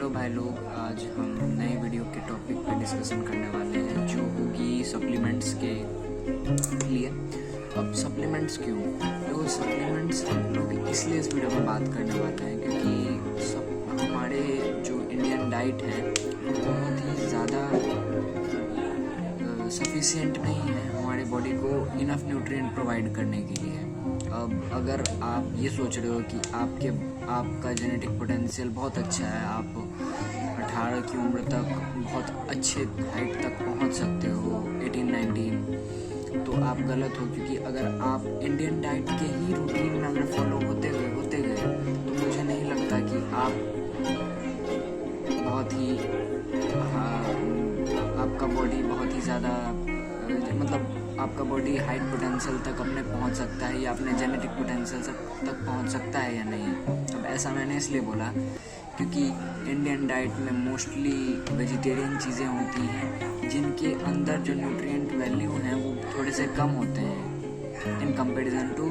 Hello भाई लोग, आज हम नए वीडियो के टॉपिक पे डिस्कशन करने वाले हैं जो होगी सप्लीमेंट्स के लिए। अब सप्लीमेंट्स क्यों? तो सप्लीमेंट्स हम लोग इसलिए इस वीडियो में बात करने वाले हैं क्योंकि हमारे जो इंडियन डाइट है वो बहुत ही ज़्यादा सफिशिएंट नहीं है हमारे बॉडी को इनफ न्यूट्रिएंट प्रोवाइड करने के लिए। अब अगर आप ये सोच रहे हो कि आपका जेनेटिक पोटेंशियल बहुत अच्छा है, आप 18 की उम्र तक बहुत अच्छे हाइट तक पहुंच सकते हो, 18-19, तो आप गलत हो। क्योंकि अगर आप इंडियन डाइट के ही रूटीन में अगर फॉलो होते गए तो मुझे नहीं लगता कि आप बहुत ही आपका बॉडी बहुत ही ज़्यादा आपका बॉडी हाइट पोटेंशियल तक अपने पहुंच सकता है या अपने जेनेटिक पोटेंशियल तक पहुंच सकता है या नहीं। अब ऐसा मैंने इसलिए बोला क्योंकि इंडियन डाइट में मोस्टली वेजिटेरियन चीज़ें होती हैं जिनके अंदर जो न्यूट्रिएंट वैल्यू हैं वो थोड़े से कम होते हैं in comparison to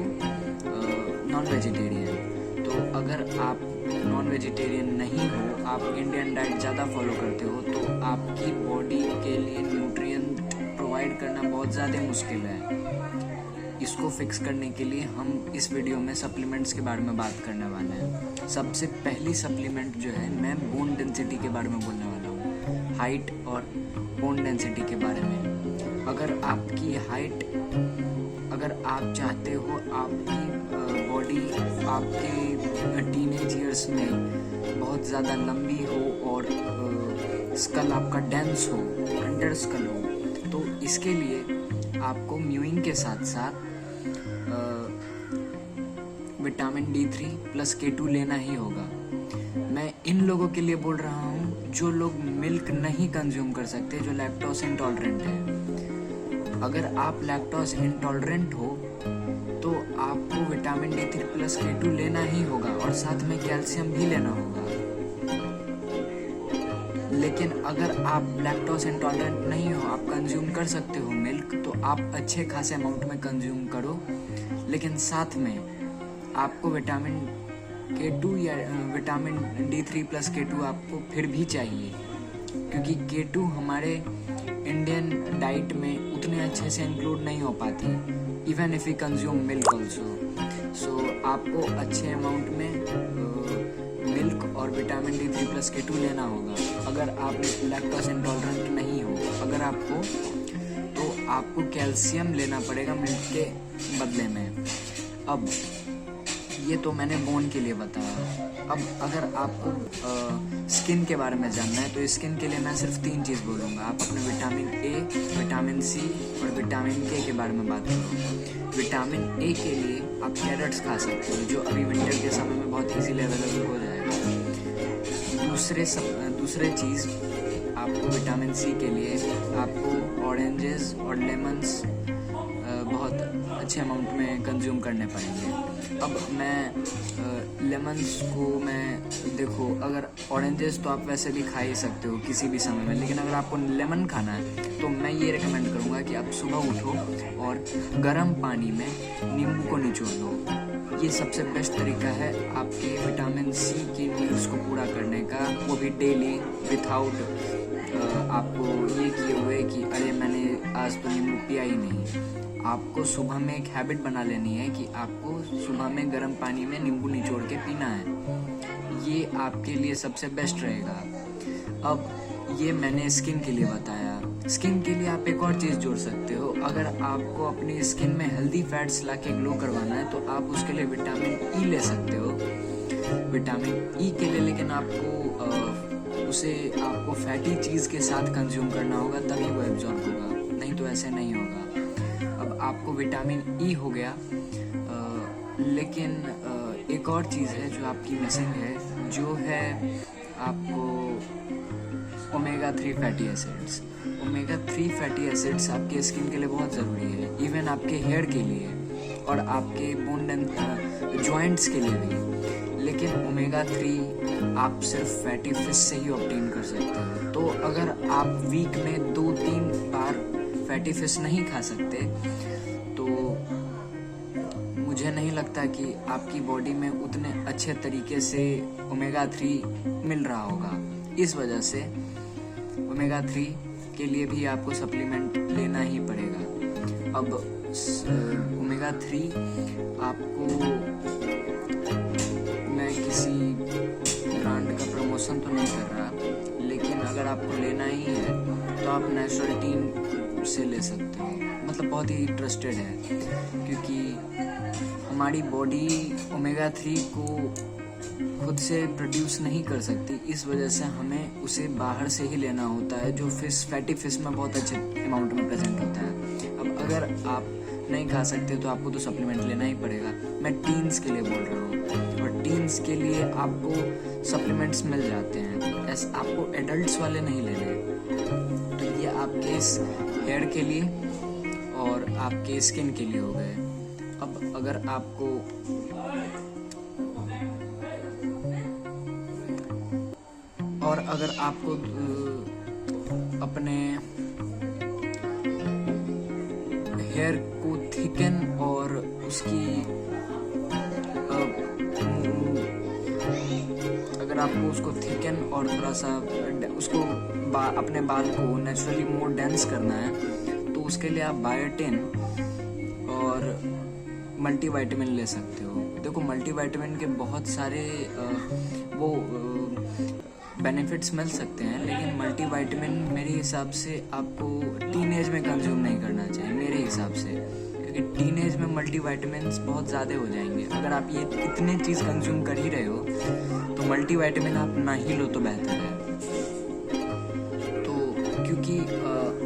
non vegetarian. तो अगर आप नॉन वेजिटेरियन नहीं हो, आप इंडियन डाइट ज़्यादा फॉलो करते हो, तो आपकी बॉडी के लिए न्यूट्रिएंट प्रोवाइड करना बहुत ज़्यादा मुश्किल है। इसको फिक्स करने के लिए हम इस वीडियो में सप्लीमेंट्स के बारे में बात करने वाले हैं। सबसे पहली सप्लीमेंट जो है, मैं बोन डेंसिटी के बारे में बोलने वाला हूँ, हाइट और बोन डेंसिटी के बारे में। अगर आप चाहते हो आपकी बॉडी आपके टीनेज ईयर्स में बहुत ज़्यादा लंबी हो और स्कल आपका डेंस हो, अंडर स्कल हो, तो इसके लिए आपको म्यूइंग के साथ साथ विटामिन D3 प्लस K2 लेना ही होगा। मैं इन लोगों के लिए बोल रहा हूँ जो लोग मिल्क नहीं कंज्यूम कर सकते, जो लैक्टोज इंटॉलरेंट है। अगर आप लैक्टोज इंटॉलरेंट हो तो आपको विटामिन D3 प्लस K2 लेना ही होगा और साथ में कैल्शियम भी लेना होगा। लेकिन अगर आप लैक्टोज इंटॉलरेंट नहीं हो, आप कंज्यूम कर सकते हो मिल्क, तो आप अच्छे खासे अमाउंट में कंज्यूम करो, लेकिन साथ में आपको विटामिन K2 या विटामिन D3 प्लस K2 आपको फिर भी चाहिए, क्योंकि K2 हमारे इंडियन डाइट में उतने अच्छे से इंक्लूड नहीं हो पाती, even if you consume milk also. So आपको अच्छे अमाउंट में मिल्क और विटामिन D3 प्लस K2 लेना होगा। अगर आप लैक्टोज इंटॉलरेंट नहीं हो, अगर आपको, तो आपको कैल्शियम लेना पड़ेगा मिल्क के बदले में। अब ये तो मैंने बोन के लिए बताया। अब अगर आपको स्किन के बारे में जानना है तो स्किन के लिए मैं सिर्फ 3 चीज़ बोलूँगा। आप अपने विटामिन A, विटामिन C और विटामिन K के बारे में बात करो। विटामिन A के लिए आप कैरेट्स खा सकते हो, जो अभी विंटर के समय में बहुत इजीली अवेलेबल हो जाएगा। दूसरे चीज़, आपको विटामिन C के लिए आपको ऑरेंजेस और लेमन्स बहुत अच्छे अमाउंट में कंज्यूम करने पड़ेंगे। अब मैं लेमन्स को देखो, अगर ऑरेंजेस तो आप वैसे भी खा ही सकते हो किसी भी समय में, लेकिन अगर आपको लेमन खाना है तो मैं ये रेकमेंड करूँगा कि आप सुबह उठो और गर्म पानी में नींबू को निचोड़ लो। ये सबसे बेस्ट तरीका है आपके विटामिन C की नीड्स को पूरा करने का, वो भी डेली, विथआउट आपको ये किए हुए कि अरे मैंने आज तो नींबू पिया ही नहीं। आपको सुबह में एक हैबिट बना लेनी है कि आपको सुबह में गर्म पानी में नींबू निचोड़ के पीना है। ये आपके लिए सबसे बेस्ट रहेगा। अब ये मैंने स्किन के लिए बताया। स्किन के लिए आप एक और चीज़ जोड़ सकते हो। अगर आपको अपनी स्किन में हेल्दी फैट्स लाके ग्लो करवाना है तो आप उसके लिए विटामिन E ले सकते हो। विटामिन E के लिए लेकिन आपको फैटी चीज़ के साथ कंज्यूम करना होगा, तभी वो एब्जॉर्ब होगा, नहीं तो ऐसे नहीं होगा। अब आपको विटामिन E हो गया, लेकिन एक और चीज़ है जो आपकी मिसिंग है, जो है आपको omega 3 fatty acids. Omega 3 fatty acids आपके स्किन के लिए बहुत ज़रूरी है, इवन आपके हेयर के लिए और आपके बोन एंड जॉइंट्स के लिए भी। लेकिन ओमेगा 3 आप सिर्फ फैटी फिश से ही ऑब्टेन कर सकते हो। तो अगर आप वीक में 2-3 बार फैटी फिश नहीं खा सकते तो मुझे नहीं लगता कि आपकी बॉडी में उतने अच्छे तरीके से ओमेगा 3 मिल रहा होगा। इस वजह से ओमेगा 3 के लिए भी आपको सप्लीमेंट लेना ही पड़ेगा। अब ओमेगा 3 आपको, मैं किसी ब्रांड का प्रमोशन तो नहीं कर रहा, लेकिन अगर आपको लेना ही है तो आप नेचुरल से ले सकते हो। मतलब बहुत ही ट्रस्टेड है, क्योंकि हमारी बॉडी ओमेगा 3 को खुद से प्रोड्यूस नहीं कर सकती, इस वजह से हमें उसे बाहर से ही लेना होता है, जो फैटी फिश में बहुत अच्छे अमाउंट में प्रेजेंट होता है। अब अगर आप नहीं खा सकते तो आपको तो सप्लीमेंट लेना ही पड़ेगा। मैं टीन्स के लिए बोल रहा हूँ, और टीन्स के लिए आपको सप्लीमेंट्स मिल जाते हैं, ऐसे आपको एडल्ट्स वाले नहीं लेने। तो ये आपके हेयर के लिए और आपके स्किन के लिए हो गए। अब अगर आपको अपने हेयर को थिकन और अगर आपको उसको थिकन और थोड़ा सा उसको अपने बाल को नेचुरली मोर डेंस करना है, तो उसके लिए आप बायोटिन और मल्टीविटामिन ले सकते हो। देखो, मल्टीविटामिन के बहुत सारे बेनिफिट्स मिल सकते हैं, लेकिन मल्टीविटामिन मेरे हिसाब से आपको टीनेज में कंज्यूम नहीं करना चाहिए, मेरे हिसाब से, क्योंकि टीनेज में मल्टीविटामिन्स बहुत ज़्यादा हो जाएंगे। अगर आप ये इतने चीज़ कंज्यूम कर ही रहे हो तो मल्टीविटामिन आप ना ही लो तो बेहतर है। तो क्योंकि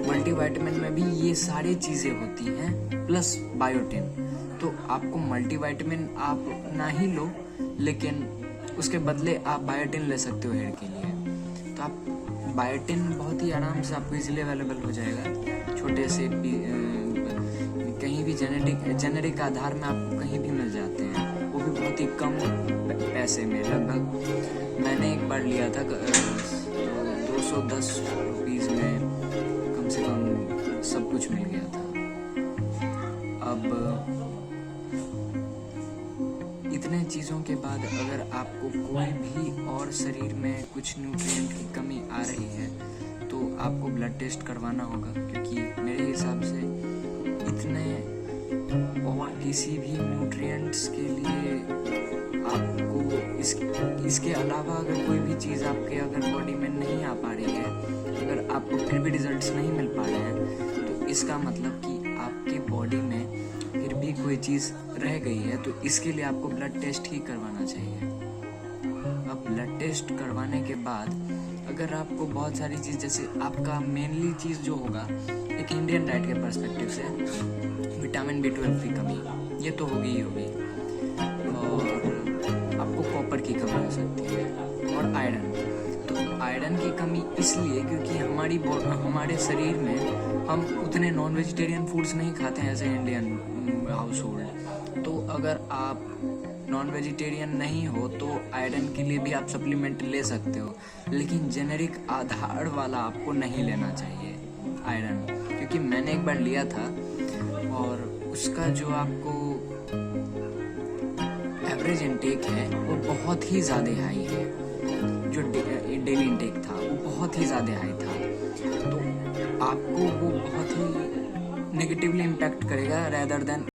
मल्टीविटामिन में भी ये सारी चीज़ें होती हैं प्लस बायोटिन, तो आपको मल्टीविटामिन आप ना ही लो, लेकिन उसके बदले आप बायोटिन ले सकते हो हेयर के लिए। तो आप बायोटिन बहुत ही आराम से आपको इजीली अवेलेबल हो जाएगा, छोटे से भी कहीं भी जेनेरिक आधार में आपको कहीं भी मिल जाते हैं, वो भी बहुत ही कम पैसे में। लगभग मैंने एक बार लिया था 210 रुपीज़ में कम से कम सब कुछ मिल गया था। अब इतने चीज़ों के बाद अगर आपको कोई भी और शरीर में कुछ न्यूट्रिएंट की कमी आ रही है तो आपको ब्लड टेस्ट करवाना होगा, क्योंकि मेरे हिसाब से इतने और किसी भी न्यूट्रिएंट्स के लिए आपको इसके अलावा अगर कोई भी चीज़ आपके अगर बॉडी में नहीं आ पा रही है, अगर आपको फिर भी रिजल्ट्स नहीं मिल पा रहे हैं, तो इसका मतलब कि आपकी बॉडी में फिर भी कोई चीज़ रह गई है, तो इसके लिए आपको ब्लड टेस्ट ही करवाना चाहिए। अब ब्लड टेस्ट करवाने के बाद अगर आपको बहुत सारी चीज़, जैसे आपका मेनली चीज़ जो होगा, एक इंडियन डाइट के पर्सपेक्टिव से विटामिन B12 की कमी ये तो होगी ही होगी, और आपको कॉपर की कमी हो सकती है, और आयरन। तो आयरन की कमी इसलिए क्योंकि हमारे शरीर में हम उतने नॉन वेजिटेरियन फूड्स नहीं खाते हैं as a Indian household. तो अगर आप नॉन वेजिटेरियन नहीं हो तो आयरन के लिए भी आप सप्लीमेंट ले सकते हो, लेकिन जेनेरिक आधार वाला आपको नहीं लेना चाहिए आयरन, क्योंकि मैंने एक बार लिया था और उसका जो आपको एवरेज इनटेक है वो बहुत ही ज़्यादा हाई है, जो डेली इनटेक था वो बहुत ही ज़्यादा हाई था, तो आपको वो बहुत ही नेगेटिवली इम्पैक्ट करेगा रेदर देन